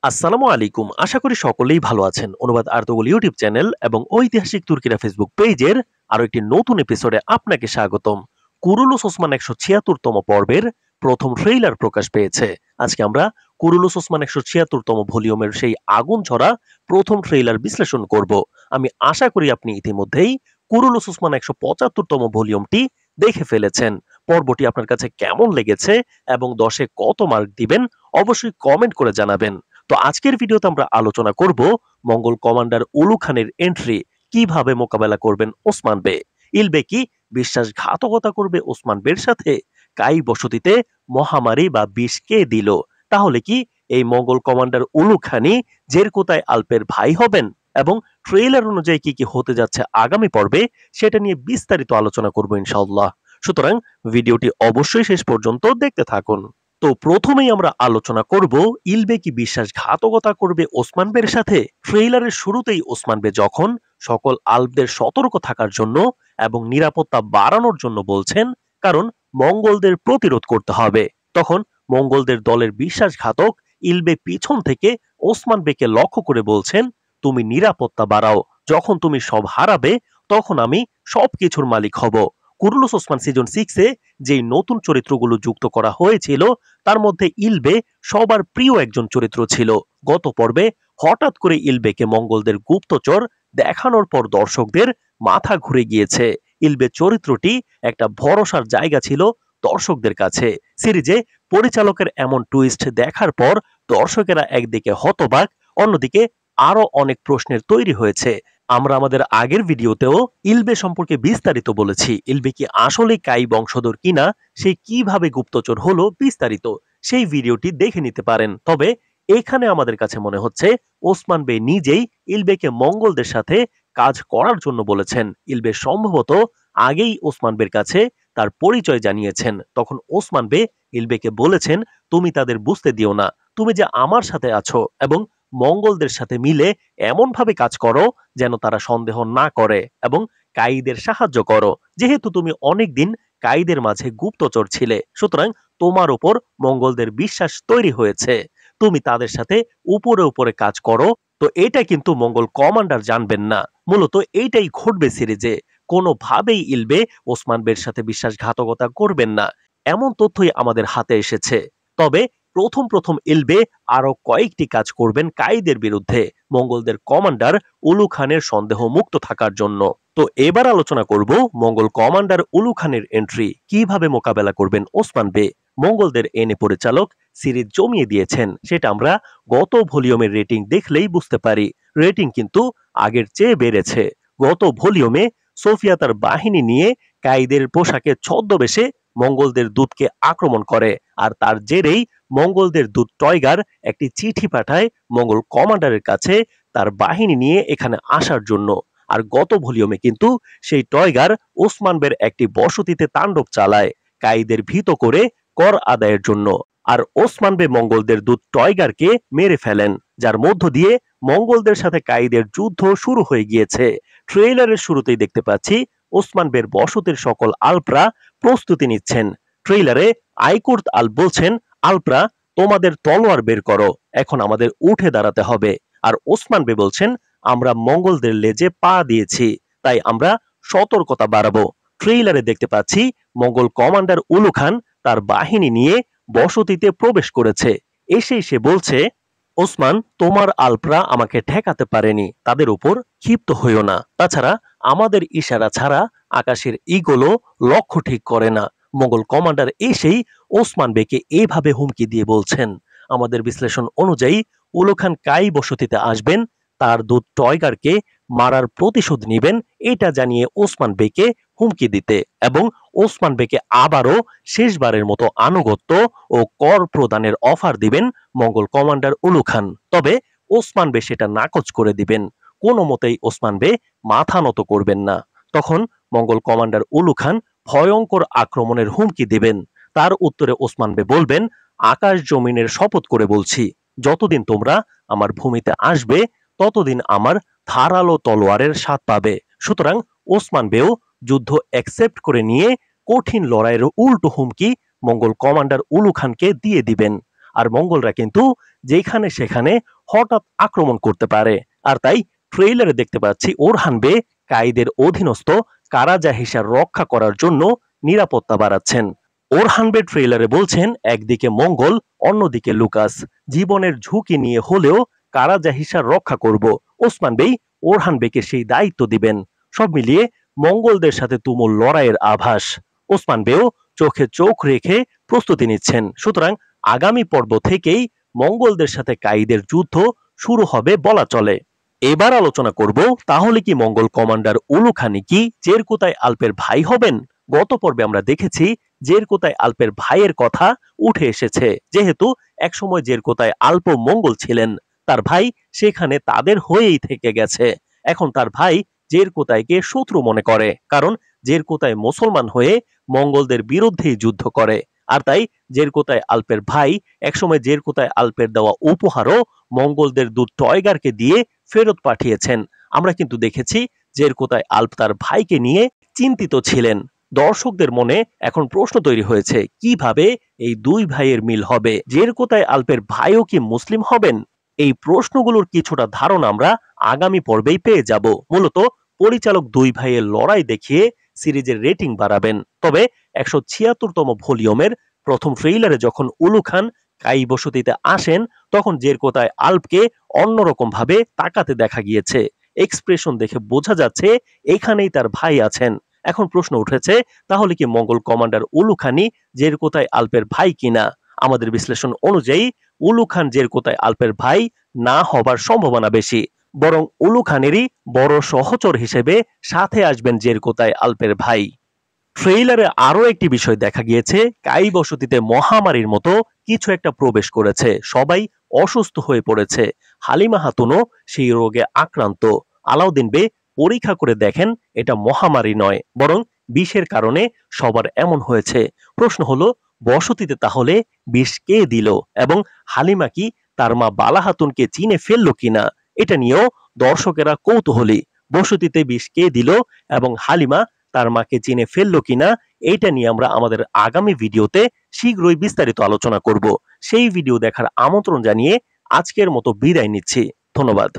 আসসালামু আলাইকুম। আশা করি সকলেই ভালো আছেন। অনুবাদ আর্তুগল ইউটিউব চ্যানেল এবং ঐতিহাসিক তুর্কিরা ফেসবুক পেজের আরো একটি নতুন এপিসোডে আপনাকে স্বাগতম। কুরুলুস ওসমান ১৭৬ তম পর্বের প্রথম ট্রেইলার প্রকাশ পেয়েছে। আজকে আমরা কুরুলুস ওসমান ১৭৬ তম ভলিউমের সেই আগুন ঝরা প্রথম ট্রেইলার বিশ্লেষণ করব। আমি আশা করি আপনি ইতিমধ্যেই কুরুলুস ওসমান ১৭৫ তম ভলিউমটি দেখে ফেলেছেন। পর্বটি আপনার কাছে কেমন লেগেছে এবং ১০-এ কত মার্ক দিবেন অবশ্যই কমেন্ট করে জানাবেন। তো আজকের ভিডিওতে আমরা আলোচনা করব মঙ্গল কমান্ডার উলু খানের এন্ট্রি, কিভাবে মোকাবেলা করবেন ওসমান বে। ইলবে কি বিশ্বাসঘাতকতা করবে ওসমান বের সাথে? কাই বসতিতে মহামারী বা বিষ কে দিল? তাহলে কি এই মঙ্গল কমান্ডার উলু খানি জেরকোতায় আলপের ভাই হবেন? এবং ট্রেইলার অনুযায়ী কি কি হতে যাচ্ছে আগামী পর্বে সেটা নিয়ে বিস্তারিত আলোচনা করব ইনশাআল্লাহ। সুতরাং ভিডিওটি অবশ্যই শেষ পর্যন্ত দেখতে থাকুন। তো প্রথমেই আমরা আলোচনা করব ইলবে কি বিশ্বাসঘাতকতা করবে ওসমান বের সাথে। ট্রেইলারের শুরুতেই ওসমান বে যখন সকল আলবদের সতর্ক থাকার জন্য এবং নিরাপত্তা বাড়ানোর জন্য বলছেন, কারণ মঙ্গলদের প্রতিরোধ করতে হবে, তখন মঙ্গলদের দলের বিশ্বাসঘাতক ইলবে পিছন থেকে ওসমান বেকে লক্ষ্য করে বলছেন, তুমি নিরাপত্তা বাড়াও, যখন তুমি সব হারাবে তখন আমি সবকিছুর মালিক হব। কুরুলুস ওসমান সিজন 6-এ যেই নতুন চরিত্রগুলো যুক্ত করা হয়েছিল তার মধ্যে ইলবে সবার প্রিয় একজন চরিত্র ছিল। গত পর্বে হঠাৎ করে ইলবেকে মঙ্গলদের গুপ্তচর দেখানোর পর দর্শকদের মাথা ঘুরে গিয়েছে। ইলবে চরিত্রটি একটা ভরসার জায়গা ছিল দর্শকদের কাছে। সিরিজে পরিচালকের এমন টুইস্ট দেখার পর দর্শকেরা একদিকে হতবাক, অন্যদিকে আরো অনেক প্রশ্নের তৈরি হয়েছে। আমরা আমাদের আগের ভিডিওতেও ইলবে সম্পর্কে বিস্তারিত বলেছি। ইলবে কি আসলে কাই বংশধর কিনা, সে কিভাবে গুপ্তচর হলো, বিস্তারিত সেই ভিডিওটি দেখে নিতে পারেন। তবে এখানে আমাদের কাছে মনে হচ্ছে ওসমান বে নিজেই ইলবেকে মঙ্গলদের সাথে কাজ করার জন্য বলেছেন। ইলবে সম্ভবত আগেই ওসমান বের কাছে তার পরিচয় জানিয়েছেন। তখন ওসমান বে ইলবেকে বলেছেন, তুমি তাদের বুঝতে দিও না, তুমি যে আমার সাথে আছো এবং মঙ্গলদের সাথে মিলে এমন ভাবে কাজ করো যেন তারা সন্দেহ না করে এবং কাইদের সাহায্য করো। যেহেতু তুমি অনেকদিন কাইদের মাঝে গুপ্তচর ছিলে, সুতরাং তোমার উপর মঙ্গলদের বিশ্বাস তৈরি হয়েছে। তুমি তাদের সাথে উপরে উপরে কাজ করো। তো এটা কিন্তু মঙ্গল কমান্ডার জানবেন না। মূলত এইটাই ঘটবে সিরিজে। কোনোভাবেই ইলবে ওসমান বের সাথে বিশ্বাসঘাতকতা করবেন না, এমন তথ্যই আমাদের হাতে এসেছে। তবে প্রথম প্রথম ইলবে আরো কয়েকটি কাজ করবেন কাইদের বিরুদ্ধে, মঙ্গলদের কমান্ডার উলু খানের সন্দেহ মুক্ত থাকার জন্য। তো এবার আলোচনা করব মঙ্গল কমান্ডার উলু খানের এন্ট্রি, কিভাবে মোকাবেলা করবেন ওসমান বে। মঙ্গলদের এনে পরিচালক সিরিজ জমিয়ে দিয়েছেন, সেটা আমরা গত ভলিউমের রেটিং দেখলেই বুঝতে পারি। রেটিং কিন্তু আগের চেয়ে বেড়েছে। গত ভলিউমে সোফিয়া তার বাহিনী নিয়ে কাইদের পোশাকে ছদ্মবেশে মঙ্গলদের দূতকে আক্রমণ করে, আর তার জেরেই মঙ্গলদের দূত টয়গার একটি চিঠি পাঠায় মঙ্গল কমান্ডারের কাছে তার বাহিনী নিয়ে এখানে আসার জন্য। আর গত ভলিউমে কিন্তু সেই টয়গার ওসমান বের একটি বসতিতে তাণ্ডব চালায় কাইদের ভীত করে কর আদায়ের জন্য। আর ওসমান বে মঙ্গলদের দূত টয়গারকে মেরে ফেলেন, যার মধ্য দিয়ে মঙ্গলদের সাথে কাইদের যুদ্ধ শুরু হয়ে গিয়েছে। ট্রেইলারের শুরুতেই দেখতে পাচ্ছি ওসমান বের বসতির সকল আলপরা প্রস্তুতি নিচ্ছেন। ট্রেইলারে আইকুর্ত আল বলছেন, আলপরা তোমাদের তলোয়ার বের করো, এখন আমাদের উঠে দাঁড়াতে হবে। আর ওসমান বে বলছেন, আমরা মঙ্গলদের লেজে পা দিয়েছি, তাই আমরা সতর্কতা বাড়াবো। ট্রেইলারে দেখতে পাচ্ছি মঙ্গল কমান্ডার উলু খান তার বাহিনী নিয়ে বসতিতে প্রবেশ করেছে। এসে সে বলছে, ওসমান, তোমার আলপরা আমাকে ঠেকাতে পারেনি, তাদের উপর ক্ষিপ্ত হইও না। তাছাড়া আমাদের ইশারা ছাড়া আকাশের ঈগলও লক্ষ্য ঠিক করে না। মোগল কমান্ডার এসেই ওসমান বেকে এইভাবে হুমকি দিয়ে বলছেন, আমাদের বিশ্লেষণ অনুযায়ী উলু খান কাই বসতিতে আসবেন, তার দূত টয়গারকে মারার প্রতিশোধ নিবেন, এটা জানিয়ে ওসমান বেকে হুমকি দিতে এবং ওসমান বেকে আবারও শেষবারের মতো আনুগত্য ও কর প্রদানের অফার দিবেন মঙ্গল কমান্ডার উলু খান। তবে ওসমান বে সেটা নাকচ করে দিবেন, কোনো মতেই ওসমান বে মাথা নত করবেন না। তখন মঙ্গল কমান্ডার উলু খান ভয়ঙ্কর আক্রমণের হুমকি দিবেন। তার উত্তরে ওসমান বে বলবেন, আকাশ জমিনের শপথ করে বলছি, যতদিন তোমরা আমার ভূমিতে আসবে ততদিন আমার ধারালো তলোয়ারের স্বাদ পাবে। সুতরাং ওসমান বেও যুদ্ধ অ্যাকসেপ্ট করে নিয়ে কঠিন লড়াইয়ের উল্টো হুমকি মঙ্গল কমান্ডার উলু খানকে দিয়ে দিবেন। আর মঙ্গলরা কিন্তু যেখানে সেখানে হঠাৎ আক্রমণ করতে পারে। আর তাই ট্রেইলারে দেখতে পাচ্ছি ওরহান বে কাইদের অধীনস্থ কারাজাহিসার রক্ষা করার জন্য নিরাপত্তা বাড়াচ্ছেন। ওরহান বে ট্রেইলারে বলছেন একদিকে মঙ্গল, অন্যদিকে লুকাস। জীবনের ঝুঁকি নিয়ে হলেও কারাজাহিসার রক্ষা করব। ওসমান বেই ওরহান বেকে সেই দায়িত্ব দিবেন। সব মিলিয়ে মঙ্গলদের সাথে তুমুল লড়াইয়ের আভাস। ওসমান বেও চোখে চোখ রেখে প্রস্তুতি নিচ্ছেন। সুতরাং আগামী পর্ব থেকেই মঙ্গলদের সাথে কাইদের যুদ্ধ শুরু হবে বলা চলে। এবার আলোচনা করব তাহলে কি মঙ্গল কমান্ডার উলুখানি কি জেরকুতাই আল্পের ভাই হবেন? গত পর্বে আমরা দেখেছি জেরকুতাই আল্পের ভাইয়ের কথা উঠে এসেছে, যেহেতু একসময় জেরকুতাই আল্প মঙ্গল ছিলেন। তার ভাই সেখানে তাদের হয়েই থেকে গেছে। এখন তার ভাই জেরকুতাইকে শত্রু মনে করে, কারণ জেরকুতাই মুসলমান হয়ে মঙ্গলদের বিরুদ্ধেই যুদ্ধ করে। আর তাই জেরকুতাই আল্পের ভাই একসময় জেরকুতাই আল্পের দেওয়া উপহারও মঙ্গলদের দূত টয়গারকে দিয়ে ফেরত পাঠিয়েছেন। আমরা কিন্তু দেখেছি জেরকুতাই আল্প তার ভাইকে নিয়ে চিন্তিত ছিলেন। দর্শকদের মনে এখন প্রশ্ন তৈরি হয়েছে, কিভাবে এই দুই ভাইয়ের মিল হবে? জেরকুতাই আল্পের ভাইও কি মুসলিম হবেন? এই প্রশ্নগুলোর কিছুটা ধারণা আমরা আগামী পর্বেই পেয়ে যাব। মূলত পরিচালক দুই ভাইয়ের লড়াই দেখিয়ে সিরিজের রেটিং বাড়াবেন। তবে 176তম ভলিউমের প্রথম ট্রেইলারে যখন উলু খান কাই বসতিতে আসেন, তখন জেরকুতাই আল্পকে অন্যরকম ভাবে তাকাতে দেখা গিয়েছে। এক্সপ্রেশন দেখে বোঝা যাচ্ছে এখানেই তার ভাই আছেন। এখন প্রশ্ন উঠেছে, তাহলে কি মঙ্গল কমান্ডার উলু খানি জেরকুতাই আল্পের ভাই কিনা? আমাদের বিশ্লেষণ অনুযায়ী উলু খান জেরকুতাই আল্পের ভাই না হবার সম্ভাবনা বেশি, বরং উলু খানেরই বড় সহচর হিসেবে সাথে আসবেন জেরকুতাই আল্পের ভাই। ট্রেইলারে আরো একটি বিষয় দেখা গিয়েছে, কাই বসতিতে মহামারীর মতো কিছু একটা প্রবেশ করেছে। সবাই অসুস্থ হয়ে পড়েছে। হালিমা হাতুনও সেই রোগে আক্রান্ত। আলাউদ্দিন বে পরীক্ষা করে দেখেন এটা মহামারী নয়, বরং বিষের কারণে সবার এমন হয়েছে। প্রশ্ন হলো, বসতিতে তাহলে বিষ কে দিল, এবং হালিমা কি তার মা বালা হাতুনকে চিনে ফেললো কিনা? এটা নিয়েও দর্শকেরা কৌতূহলী। বসতিতে বিষ কে দিল এবং হালিমা তার মাকে চিনে ফেললো কিনা, এইটা নিয়ে আমরা আমাদের আগামী ভিডিওতে শীঘ্রই বিস্তারিত আলোচনা করব। সেই ভিডিও দেখার আমন্ত্রণ জানিয়ে আজকের মতো বিদায় নিচ্ছি। ধন্যবাদ।